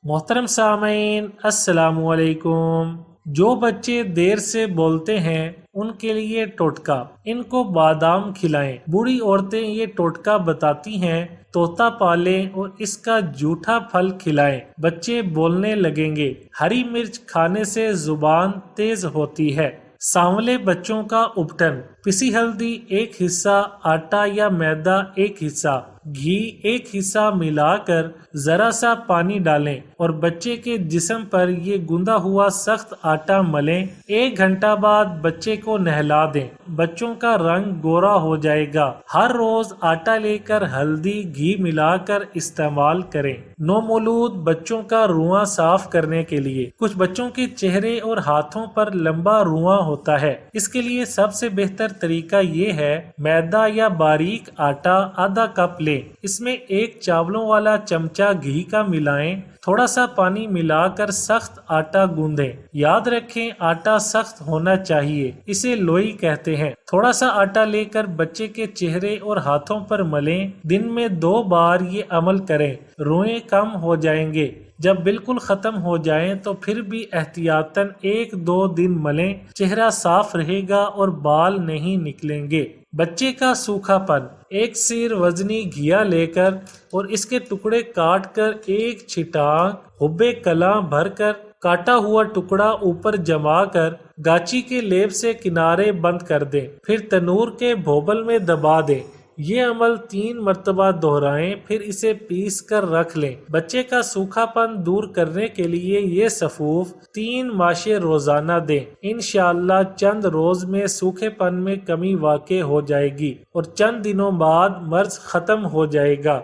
محترم سامعین، السلام علیکم۔ جو بچے دیر سے بولتے ہیں ان کے لیے ٹوٹکا، ان کو بادام کھلائیں۔ بوڑھی عورتیں یہ ٹوٹکا بتاتی ہیں، طوطا پالیں اور اس کا جھوٹا پھل کھلائیں، بچے بولنے لگیں گے۔ ہری مرچ کھانے سے زبان تیز ہوتی ہے۔ سانولے بچوں کا ابٹن، پسی ہلدی 1 حصہ، آٹا یا میدا 1 حصہ، گھی 1 حصہ ملا کر ذرا سا پانی ڈالیں اور بچے کے جسم پر یہ گوندا ہوا سخت آٹا ملیں۔ 1 گھنٹہ بعد بچے کو نہلا دیں، بچوں کا رنگ گورا ہو جائے گا۔ ہر روز آٹا لے کر ہلدی گھی ملا کر استعمال کریں۔ نومولود بچوں کا رواں صاف کرنے کے لیے، کچھ بچوں کے چہرے اور ہاتھوں پر لمبا رواں ہوتا ہے، اس کے لیے سب سے بہتر طریقہ یہ ہے، میدا یا باریک آٹا آدھا کپ لیں، اس میں 1 چاولوں والا چمچہ گھی کا ملائیں، تھوڑا سا پانی ملا کر سخت آٹا گوندیں۔ یاد رکھیں آٹا سخت ہونا چاہیے، اسے لوئی کہتے ہیں۔ تھوڑا سا آٹا لے کر بچے کے چہرے اور ہاتھوں پر ملیں، دن میں 2 بار یہ عمل کریں، روئیں کم ہو جائیں گے۔ جب بالکل ختم ہو جائیں تو پھر بھی احتیاطاً 1-2 دن ملیں، چہرہ صاف رہے گا اور بال نہیں نکلیں گے۔ بچے کا سوکھا پن، 1 سیر وزنی گھیا لے کر اور اس کے ٹکڑے کاٹ کر 1 چھٹانک حب کلاں بھر کر کاٹا ہوا ٹکڑا اوپر جما کر گاچی کے لیپ سے کنارے بند کر دیں، پھر تنور کے بھوبل میں دبا دیں۔ یہ عمل 3 مرتبہ دہرائیں، پھر اسے پیس کر رکھ لیں۔ بچے کا سوکھا پن دور کرنے کے لیے یہ سفوف 3 ماشے روزانہ دیں۔ انشاءاللہ چند روز میں سوکھے پن میں کمی واقع ہو جائے گی اور چند دنوں بعد مرض ختم ہو جائے گا۔